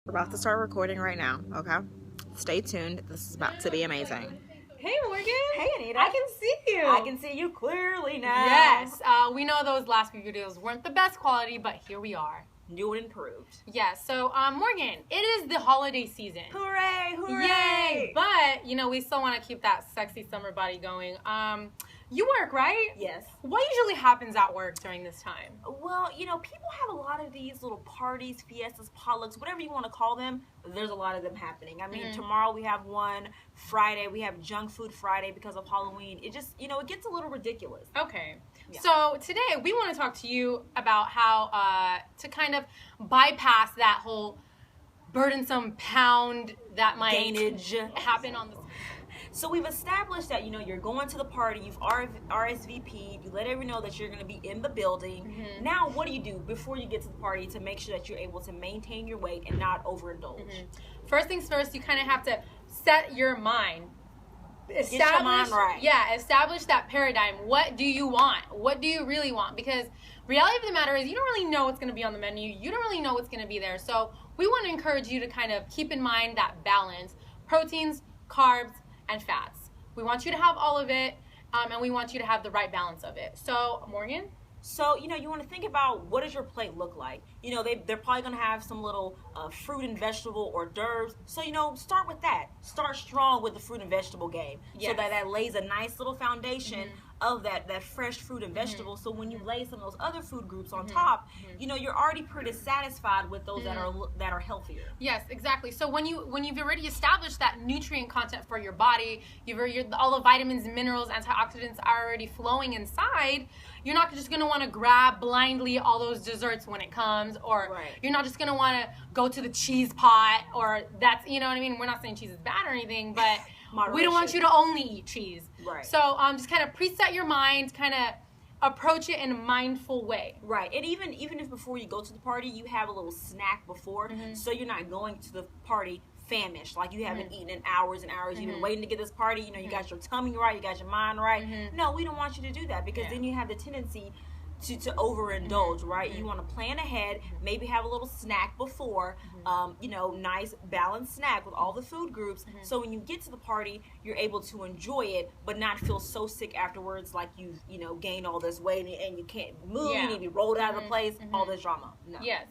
We're about to start recording right now, okay? Stay tuned. This is about to be amazing. Hey, Morgan. Hey, Anita. I can see you. I can see you clearly now. Yes. We know those last few videos weren't the best quality, but here we are. New and improved. Yes. So, Morgan, it is the holiday season. Hooray, hooray. Yay. But, we still want to keep that sexy summer body going. You work, right? Yes. What usually happens at work during this time? Well, people have a lot of these little parties, fiestas, potlucks, whatever you want to call them. There's a lot of them happening. I mean, tomorrow we have one. Friday we have Junk Food Friday because of Halloween. It just, it gets a little ridiculous. Okay. Yeah. So today we want to talk to you about how to kind of bypass that whole burdensome pound that might Gainage. happen on the... So we've established that, you're going to the party, you've RSVP'd, you let everyone know that you're going to be in the building. Now, what do you do before you get to the party to make sure that you're able to maintain your weight and not overindulge? First things first, you kind of have to set your mind. Get your mind right. Yeah, establish that paradigm. What do you want? What do you really want? Because reality of the matter is you don't really know what's going to be on the menu. You don't really know what's going to be there. So we want to encourage you to kind of keep in mind that balance. Proteins, carbs, and fats. We want you to have all of it, and we want you to have the right balance of it. So, Morgan? So, you want to think about what does your plate look like. They're probably going to have some little fruit and vegetable hors d'oeuvres. So, start with that. Start strong with the fruit and vegetable game. Yes. So that lays a nice little foundation of that fresh fruit and vegetables. So when you lay some of those other food groups on top, you're already pretty satisfied with those that are healthier. Yes, exactly. So when you've already established that nutrient content for your body, all the vitamins, minerals, antioxidants are already flowing inside. You're not just going to want to grab blindly all those desserts when it comes, or you're not just going to want to go to the cheese pot, or that's, you know what I mean? We're not saying cheese is bad or anything, but we don't want you to only eat cheese. Right. So just kind of preset your mind, kind of approach it in a mindful way. Right. And even if before you go to the party, you have a little snack before, so you're not going to the party famished, like you haven't eaten in hours and hours. You've been waiting to get this party. You got your tummy right, you got your mind right. No, we don't want you to do that, because then you have the tendency to overindulge, right? You want to plan ahead, maybe have a little snack before, nice balanced snack with all the food groups. So when you get to the party, you're able to enjoy it, but not feel so sick afterwards, like you've gained all this weight and you can't move, you need to be rolled out of the place, all this drama. No. Yes.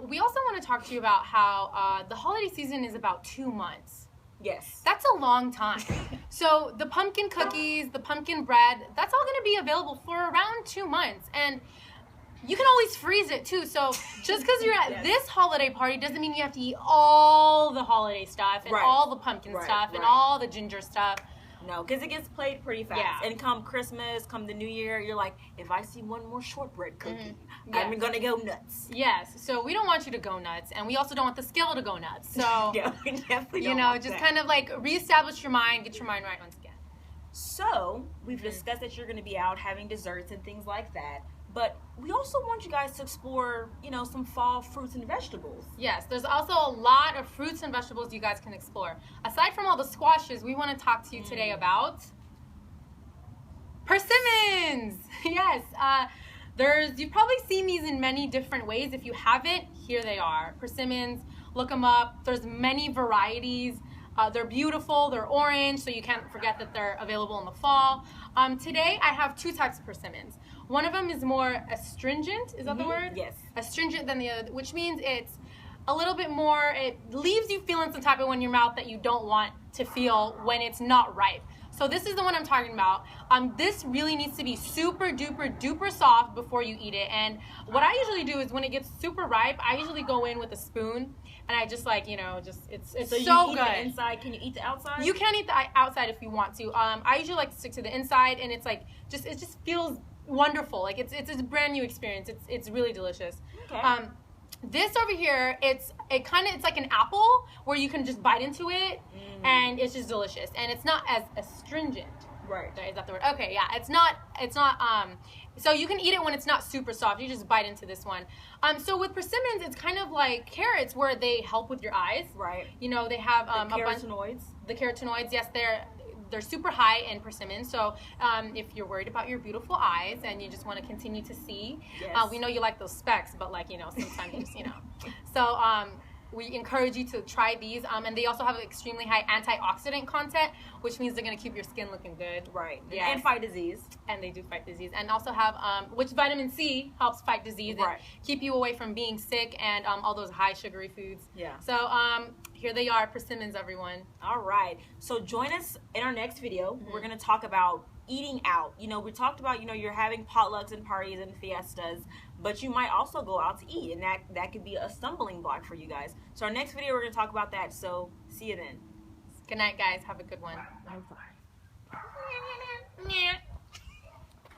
We also want to talk to you about how the holiday season is about 2 months. Yes. That's a long time. So the pumpkin cookies, the pumpkin bread, that's all going to be available for around 2 months. And you can always freeze it too. So just because you're at this holiday party doesn't mean you have to eat all the holiday stuff and all the pumpkin stuff and all the ginger stuff. No, because it gets played pretty fast. Yeah. And come Christmas, come the New Year, you're like, if I see one more shortbread cookie, I'm going to go nuts. Yes. So we don't want you to go nuts. And we also don't want the scale to go nuts. So, yeah, we definitely don't want just that. kind of like reestablish your mind, get your mind right once again. So we've discussed that you're going to be out having desserts and things like that. But we also want you guys to explore, some fall fruits and vegetables. Yes, there's also a lot of fruits and vegetables you guys can explore. Aside from all the squashes, we want to talk to you today about persimmons. Yes, you've probably seen these in many different ways. If you haven't, here they are. Persimmons, look them up. There's many varieties. They're beautiful, they're orange, so you can't forget that they're available in the fall. Today, I have 2 types of persimmons. One of them is more astringent, is that the word? Yes. Astringent than the other, which means it's a little bit more, it leaves you feeling some type of one in your mouth that you don't want to feel when it's not ripe. So this is the one I'm talking about. This really needs to be super duper duper soft before you eat it. And what I usually do is when it gets super ripe, I usually go in with a spoon and I just like, it's so you so eat good. The inside, can you eat the outside? You can eat the outside if you want to. I usually like to stick to the inside, and it's like it just feels wonderful. Like it's a brand new experience. It's really delicious. Okay. This over here, it's like an apple where you can just bite into it, and it's just delicious. And it's not as astringent. Right. Is that the word? Okay, yeah. It's not so you can eat it when it's not super soft. You just bite into this one. So with persimmons, it's kind of like carrots where they help with your eyes. Right. They have the carotenoids. The carotenoids, yes, they're super high in persimmon. So if you're worried about your beautiful eyes and you just want to continue to see, we know you like those specs, but sometimes you just. So we encourage you to try these. And they also have extremely high antioxidant content, which means they're going to keep your skin looking good. Right. Yes. And fight disease. And they do fight disease. And also have, which vitamin C helps fight disease and keep you away from being sick and all those high sugary foods. Yeah. So here they are, persimmons, everyone. All right. So join us in our next video. We're going to talk about eating out. You know, we talked about, you know, you're having potlucks and parties and fiestas, but you might also go out to eat, and that could be a stumbling block for you guys. So our next video, we're going to talk about that. So see you then. Good night, guys. Have a good one. Bye-bye.